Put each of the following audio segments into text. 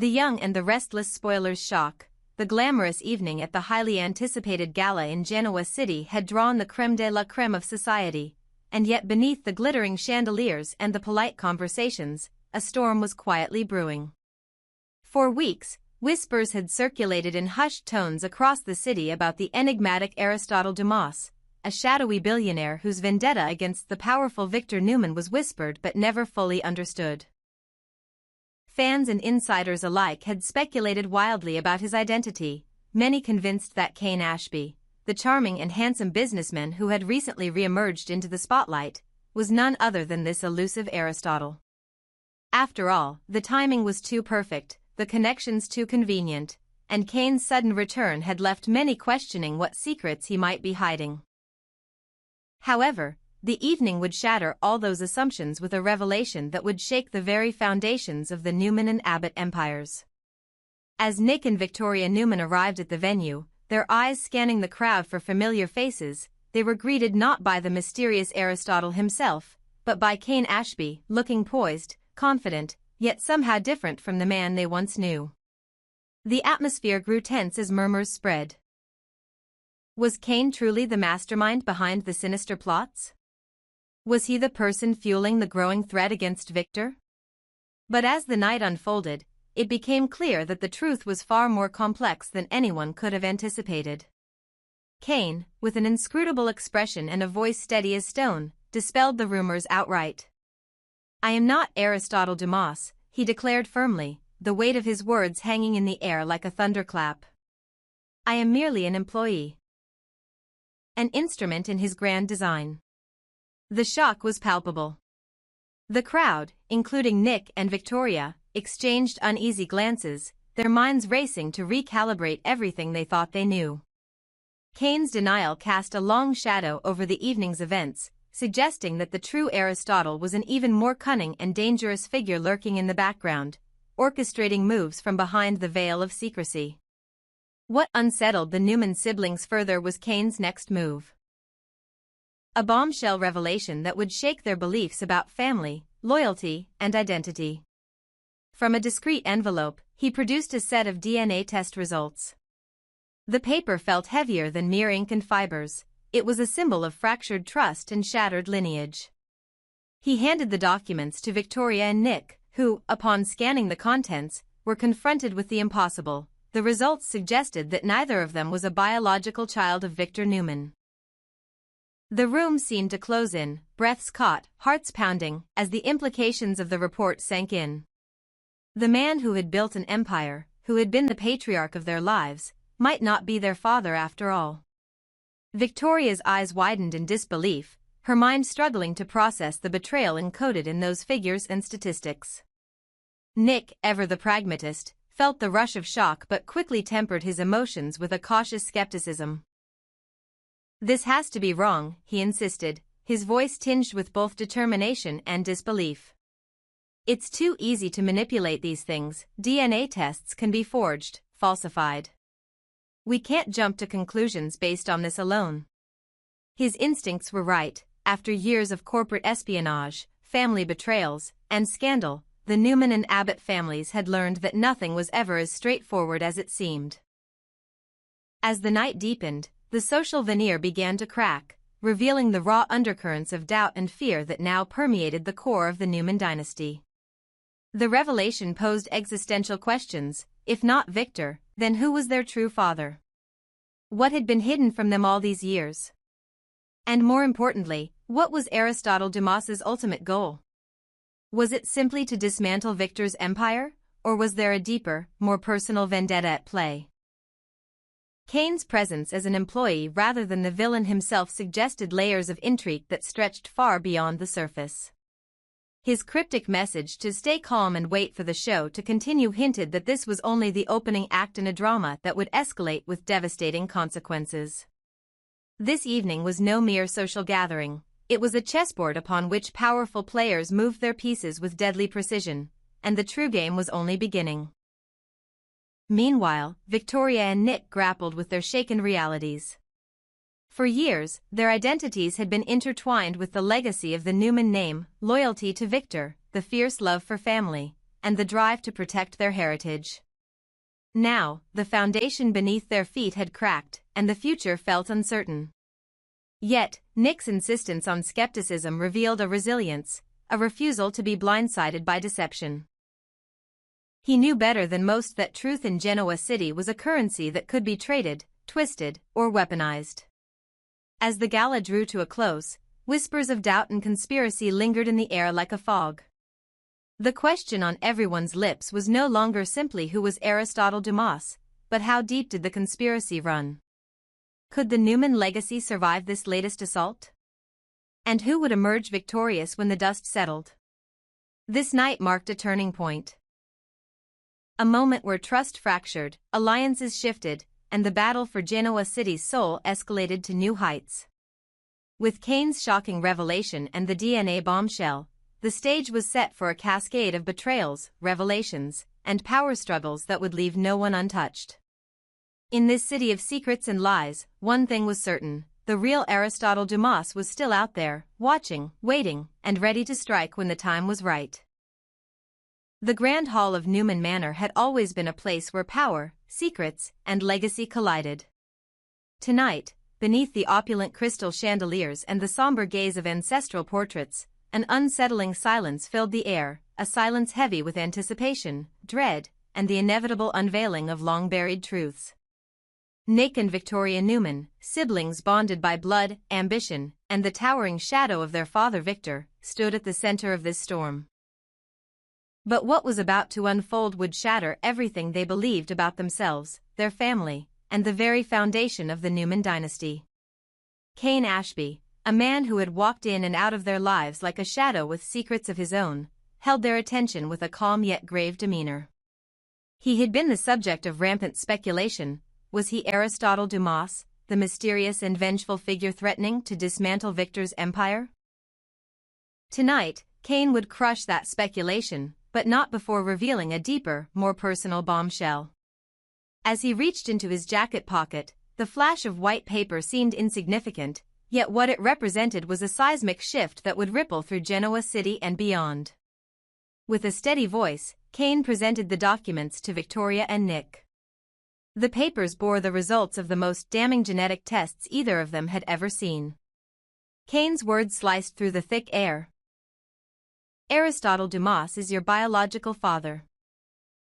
The young and the restless spoiler's shock. The glamorous evening at the highly anticipated gala in Genoa City had drawn the crème de la crème of society, and yet beneath the glittering chandeliers and the polite conversations, a storm was quietly brewing. For weeks, whispers had circulated in hushed tones across the city about the enigmatic Aristotle Dumas, a shadowy billionaire whose vendetta against the powerful Victor Newman was whispered but never fully understood. Fans and insiders alike had speculated wildly about his identity, many convinced that Cain Ashby, the charming and handsome businessman who had recently re-emerged into the spotlight, was none other than this elusive Aristotle. After all, the timing was too perfect, the connections too convenient, and Cain's sudden return had left many questioning what secrets he might be hiding. However, the evening would shatter all those assumptions with a revelation that would shake the very foundations of the Newman and Abbott empires. As Nick and Victoria Newman arrived at the venue, their eyes scanning the crowd for familiar faces, they were greeted not by the mysterious Aristotle himself, but by Cain Ashby, looking poised, confident, yet somehow different from the man they once knew. The atmosphere grew tense as murmurs spread. Was Cain truly the mastermind behind the sinister plots? Was he the person fueling the growing threat against Victor? But as the night unfolded, it became clear that the truth was far more complex than anyone could have anticipated. Cain, with an inscrutable expression and a voice steady as stone, dispelled the rumors outright. "I am not Aristotle Dumas," he declared firmly, the weight of his words hanging in the air like a thunderclap. "I am merely an employee. An instrument in his grand design." The shock was palpable. The crowd, including Nick and Victoria, exchanged uneasy glances, their minds racing to recalibrate everything they thought they knew. Cain's denial cast a long shadow over the evening's events, suggesting that the true Aristotle was an even more cunning and dangerous figure lurking in the background, orchestrating moves from behind the veil of secrecy. What unsettled the Newman siblings further was Cain's next move. A bombshell revelation that would shake their beliefs about family, loyalty, and identity. From a discreet envelope, he produced a set of DNA test results. The paper felt heavier than mere ink and fibers. It was a symbol of fractured trust and shattered lineage. He handed the documents to Victoria and Nick, who, upon scanning the contents, were confronted with the impossible. The results suggested that neither of them was a biological child of Victor Newman. The room seemed to close in, breaths caught, hearts pounding, as the implications of the report sank in. The man who had built an empire, who had been the patriarch of their lives, might not be their father after all. Victoria's eyes widened in disbelief, her mind struggling to process the betrayal encoded in those figures and statistics. Nick, ever the pragmatist, felt the rush of shock but quickly tempered his emotions with a cautious skepticism. "This has to be wrong," he insisted, his voice tinged with both determination and disbelief. "It's too easy to manipulate these things. DNA tests can be forged, falsified. We can't jump to conclusions based on this alone." His instincts were right. After years of corporate espionage, family betrayals, and scandal, the Newman and Abbott families had learned that nothing was ever as straightforward as it seemed. As the night deepened, the social veneer began to crack, revealing the raw undercurrents of doubt and fear that now permeated the core of the Newman dynasty. The revelation posed existential questions. If not Victor, then who was their true father? What had been hidden from them all these years? And more importantly, what was Aristotle Dumas's ultimate goal? Was it simply to dismantle Victor's empire, or was there a deeper, more personal vendetta at play? Cain's presence as an employee rather than the villain himself suggested layers of intrigue that stretched far beyond the surface. His cryptic message to stay calm and wait for the show to continue hinted that this was only the opening act in a drama that would escalate with devastating consequences. This evening was no mere social gathering. It was a chessboard upon which powerful players moved their pieces with deadly precision, and the true game was only beginning. Meanwhile, Victoria and Nick grappled with their shaken realities. For years, their identities had been intertwined with the legacy of the Newman name, loyalty to Victor, the fierce love for family, and the drive to protect their heritage. Now, the foundation beneath their feet had cracked, and the future felt uncertain. Yet, Nick's insistence on skepticism revealed a resilience, a refusal to be blindsided by deception. He knew better than most that truth in Genoa City was a currency that could be traded, twisted, or weaponized. As the gala drew to a close, whispers of doubt and conspiracy lingered in the air like a fog. The question on everyone's lips was no longer simply who was Aristotle Dumas, but how deep did the conspiracy run? Could the Newman legacy survive this latest assault? And who would emerge victorious when the dust settled? This night marked a turning point. A moment where trust fractured, alliances shifted, and the battle for Genoa City's soul escalated to new heights. With Kane's shocking revelation and the DNA bombshell, the stage was set for a cascade of betrayals, revelations, and power struggles that would leave no one untouched. In this city of secrets and lies, one thing was certain: the real Aristotle Dumas was still out there, watching, waiting, and ready to strike when the time was right. The Grand Hall of Newman Manor had always been a place where power, secrets, and legacy collided. Tonight, beneath the opulent crystal chandeliers and the somber gaze of ancestral portraits, an unsettling silence filled the air, a silence heavy with anticipation, dread, and the inevitable unveiling of long-buried truths. Nick and Victoria Newman, siblings bonded by blood, ambition, and the towering shadow of their father Victor, stood at the center of this storm. But what was about to unfold would shatter everything they believed about themselves, their family, and the very foundation of the Newman dynasty. Kane Ashby, a man who had walked in and out of their lives like a shadow with secrets of his own, held their attention with a calm yet grave demeanor. He had been the subject of rampant speculation. Was he Aristotle Dumas, the mysterious and vengeful figure threatening to dismantle Victor's empire? Tonight, Kane would crush that speculation, but not before revealing a deeper, more personal bombshell. As he reached into his jacket pocket, the flash of white paper seemed insignificant, yet what it represented was a seismic shift that would ripple through Genoa City and beyond. With a steady voice, Kane presented the documents to Victoria and Nick. The papers bore the results of the most damning genetic tests either of them had ever seen. Kane's words sliced through the thick air. Aristotle Dumas is your biological father.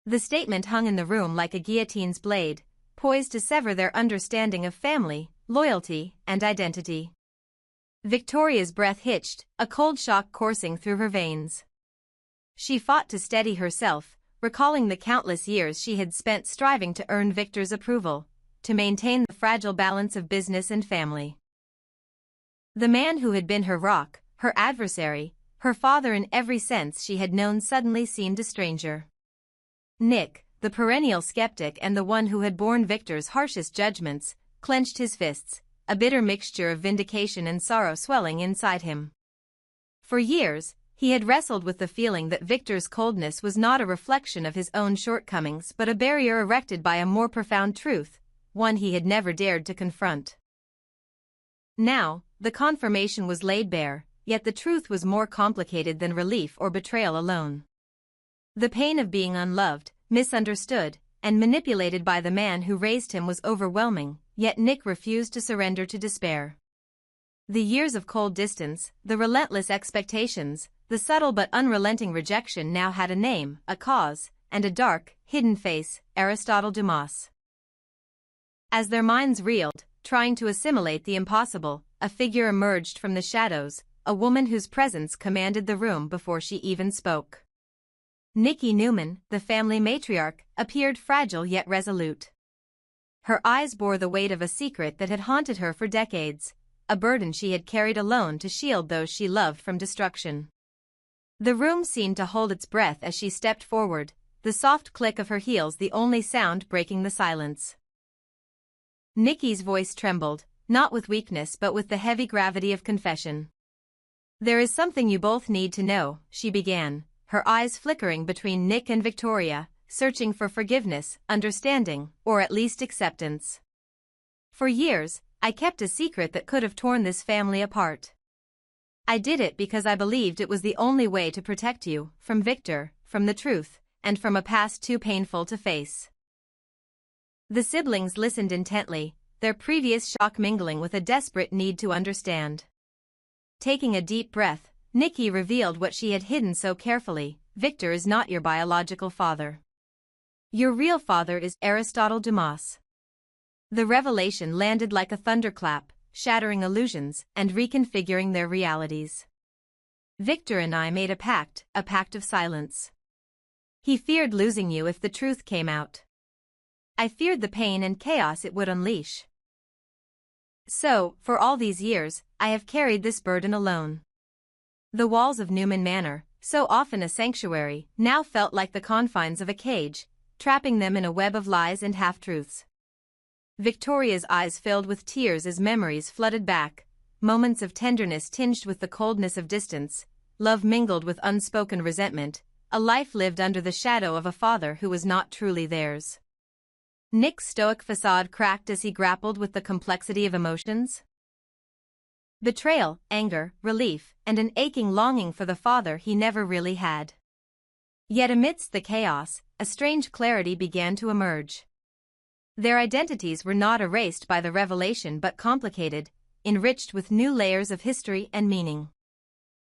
The statement hung in the room like a guillotine's blade, poised to sever their understanding of family, loyalty, and identity. Victoria's breath hitched, a cold shock coursing through her veins. She fought to steady herself, recalling the countless years she had spent striving to earn Victor's approval, to maintain the fragile balance of business and family. The man who had been her rock, her adversary, her father in every sense she had known suddenly seemed a stranger. Nick, the perennial skeptic and the one who had borne Victor's harshest judgments, clenched his fists, a bitter mixture of vindication and sorrow swelling inside him. For years, he had wrestled with the feeling that Victor's coldness was not a reflection of his own shortcomings but a barrier erected by a more profound truth, one he had never dared to confront. Now, the confirmation was laid bare, yet the truth was more complicated than relief or betrayal alone. The pain of being unloved, misunderstood, and manipulated by the man who raised him was overwhelming, yet Nick refused to surrender to despair. The years of cold distance, the relentless expectations, the subtle but unrelenting rejection now had a name, a cause, and a dark, hidden face: Aristotle Dumas. As their minds reeled, trying to assimilate the impossible, a figure emerged from the shadows, a woman whose presence commanded the room before she even spoke. Nikki Newman, the family matriarch, appeared fragile yet resolute. Her eyes bore the weight of a secret that had haunted her for decades, a burden she had carried alone to shield those she loved from destruction. The room seemed to hold its breath as she stepped forward, the soft click of her heels the only sound breaking the silence. Nikki's voice trembled, not with weakness but with the heavy gravity of confession. "There is something you both need to know," she began, her eyes flickering between Nick and Victoria, searching for forgiveness, understanding, or at least acceptance. "For years, I kept a secret that could have torn this family apart. I did it because I believed it was the only way to protect you, from Victor, from the truth, and from a past too painful to face. The siblings listened intently, their previous shock mingling with a desperate need to understand. Taking a deep breath, Nikki revealed what she had hidden so carefully: Victor is not your biological father. Your real father is Aristotle Dumas. The revelation landed like a thunderclap, shattering illusions and reconfiguring their realities. Victor and I made a pact of silence. He feared losing you if the truth came out. I feared the pain and chaos it would unleash. So, for all these years, I have carried this burden alone. The walls of Newman Manor, so often a sanctuary, now felt like the confines of a cage, trapping them in a web of lies and half-truths. Victoria's eyes filled with tears as memories flooded back, moments of tenderness tinged with the coldness of distance, love mingled with unspoken resentment, a life lived under the shadow of a father who was not truly theirs. Nick's stoic facade cracked as he grappled with the complexity of emotions. Betrayal, anger, relief, and an aching longing for the father he never really had. Yet amidst the chaos, a strange clarity began to emerge. Their identities were not erased by the revelation but complicated, enriched with new layers of history and meaning.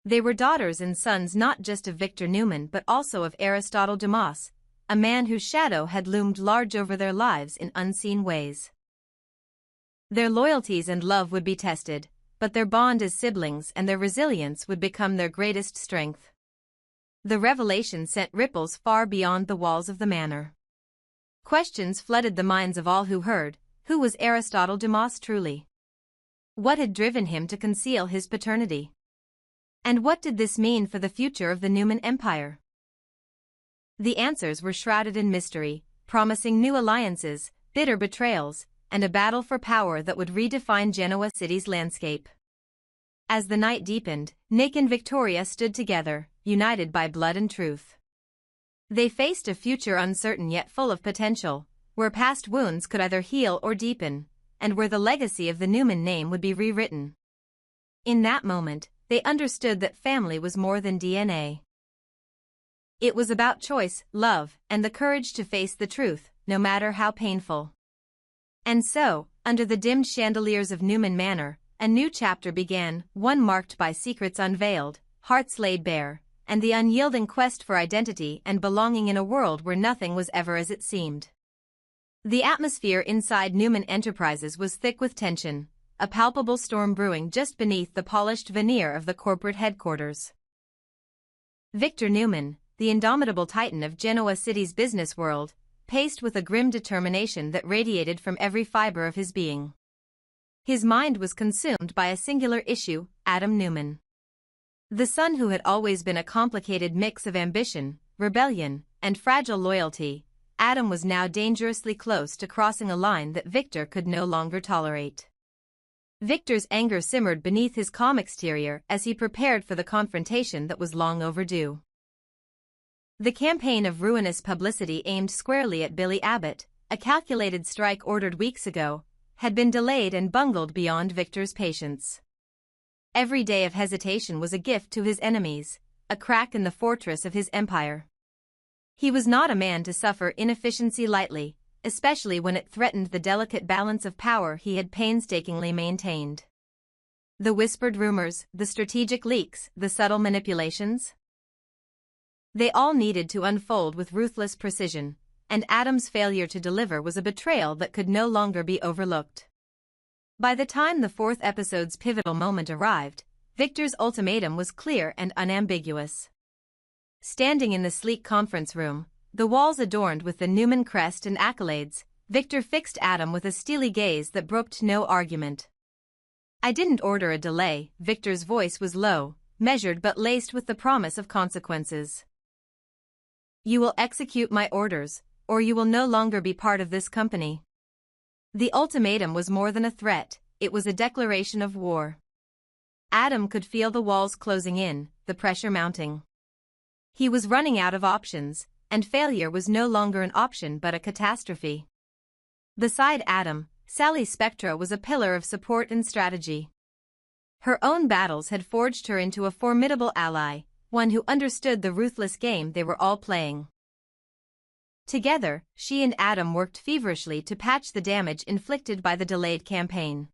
They were daughters and sons not just of Victor Newman but also of Aristotle Dumas, a man whose shadow had loomed large over their lives in unseen ways. Their loyalties and love would be tested, but their bond as siblings and their resilience would become their greatest strength. The revelation sent ripples far beyond the walls of the manor. Questions flooded the minds of all who heard. Who was Aristotle Dumas truly? What had driven him to conceal his paternity? And what did this mean for the future of the Newman Empire? The answers were shrouded in mystery, promising new alliances, bitter betrayals, and a battle for power that would redefine Genoa City's landscape. As the night deepened, Nick and Victoria stood together, united by blood and truth. They faced a future uncertain yet full of potential, where past wounds could either heal or deepen, and where the legacy of the Newman name would be rewritten. In that moment, they understood that family was more than DNA. It was about choice, love, and the courage to face the truth, no matter how painful. And so, under the dimmed chandeliers of Newman Manor, a new chapter began, one marked by secrets unveiled, hearts laid bare, and the unyielding quest for identity and belonging in a world where nothing was ever as it seemed. The atmosphere inside Newman Enterprises was thick with tension, a palpable storm brewing just beneath the polished veneer of the corporate headquarters. Victor Newman, the indomitable titan of Genoa City's business world, paced with a grim determination that radiated from every fiber of his being. His mind was consumed by a singular issue: Adam Newman. The son who had always been a complicated mix of ambition, rebellion, and fragile loyalty, Adam was now dangerously close to crossing a line that Victor could no longer tolerate. Victor's anger simmered beneath his calm exterior as he prepared for the confrontation that was long overdue. The campaign of ruinous publicity aimed squarely at Billy Abbott, a calculated strike ordered weeks ago, had been delayed and bungled beyond Victor's patience. Every day of hesitation was a gift to his enemies, a crack in the fortress of his empire. He was not a man to suffer inefficiency lightly, especially when it threatened the delicate balance of power he had painstakingly maintained. The whispered rumors, the strategic leaks, the subtle manipulations? They all needed to unfold with ruthless precision, and Adam's failure to deliver was a betrayal that could no longer be overlooked. By the time the fourth episode's pivotal moment arrived, Victor's ultimatum was clear and unambiguous. Standing in the sleek conference room, the walls adorned with the Newman crest and accolades, Victor fixed Adam with a steely gaze that brooked no argument. "I didn't order a delay." Victor's voice was low, measured but laced with the promise of consequences. "You will execute my orders, or you will no longer be part of this company." The ultimatum was more than a threat, it was a declaration of war. Adam could feel the walls closing in, the pressure mounting. He was running out of options, and failure was no longer an option but a catastrophe. Beside Adam, Sally Spectra was a pillar of support and strategy. Her own battles had forged her into a formidable ally, one who understood the ruthless game they were all playing. Together, she and Adam worked feverishly to patch the damage inflicted by the delayed campaign.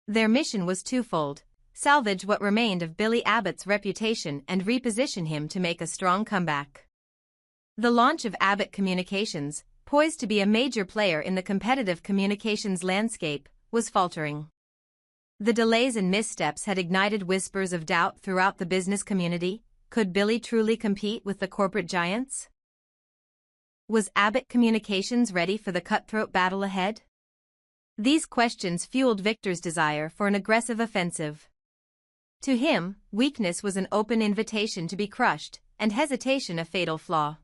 Their mission was twofold: salvage what remained of Billy Abbott's reputation and reposition him to make a strong comeback. The launch of Abbott Communications, poised to be a major player in the competitive communications landscape, was faltering. The delays and missteps had ignited whispers of doubt throughout the business community. Could Billy truly compete with the corporate giants? Was Abbott Communications ready for the cutthroat battle ahead? These questions fueled Victor's desire for an aggressive offensive. To him, weakness was an open invitation to be crushed, and hesitation a fatal flaw.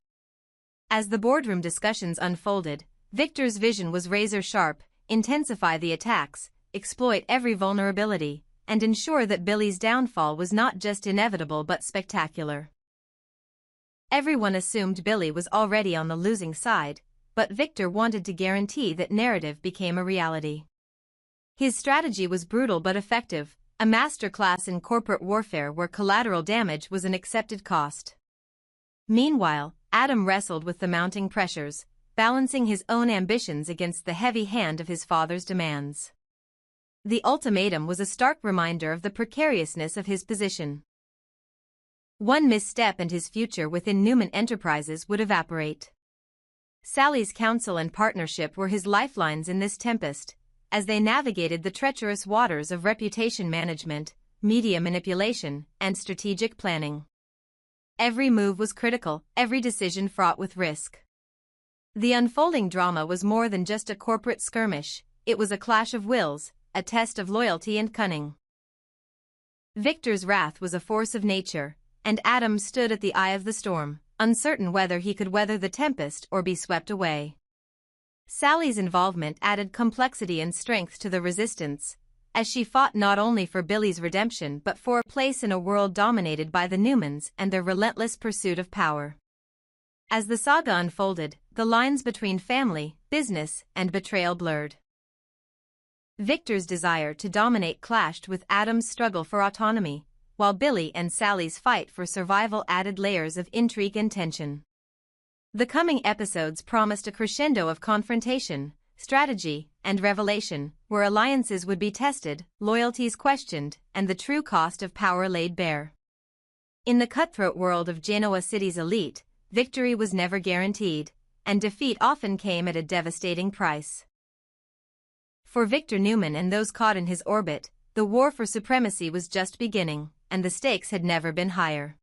As the boardroom discussions unfolded, Victor's vision was razor-sharp: intensify the attacks, exploit every vulnerability, and ensure that Billy's downfall was not just inevitable but spectacular. Everyone assumed Billy was already on the losing side, but Victor wanted to guarantee that narrative became a reality. His strategy was brutal but effective, a masterclass in corporate warfare where collateral damage was an accepted cost. Meanwhile, Adam wrestled with the mounting pressures, balancing his own ambitions against the heavy hand of his father's demands. The ultimatum was a stark reminder of the precariousness of his position. One misstep and his future within Newman Enterprises would evaporate. Sally's counsel and partnership were his lifelines in this tempest, as they navigated the treacherous waters of reputation management, media manipulation, and strategic planning. Every move was critical, every decision fraught with risk. The unfolding drama was more than just a corporate skirmish; it was a clash of wills, a test of loyalty and cunning. Victor's wrath was a force of nature, and Adam stood at the eye of the storm, uncertain whether he could weather the tempest or be swept away. Sally's involvement added complexity and strength to the resistance, as she fought not only for Billy's redemption but for a place in a world dominated by the Newmans and their relentless pursuit of power. As the saga unfolded, the lines between family, business, and betrayal blurred. Victor's desire to dominate clashed with Adam's struggle for autonomy, while Billy and Sally's fight for survival added layers of intrigue and tension. The coming episodes promised a crescendo of confrontation, strategy, and revelation, where alliances would be tested, loyalties questioned, and the true cost of power laid bare. In the cutthroat world of Genoa City's elite, victory was never guaranteed, and defeat often came at a devastating price. For Victor Newman and those caught in his orbit, the war for supremacy was just beginning, and the stakes had never been higher.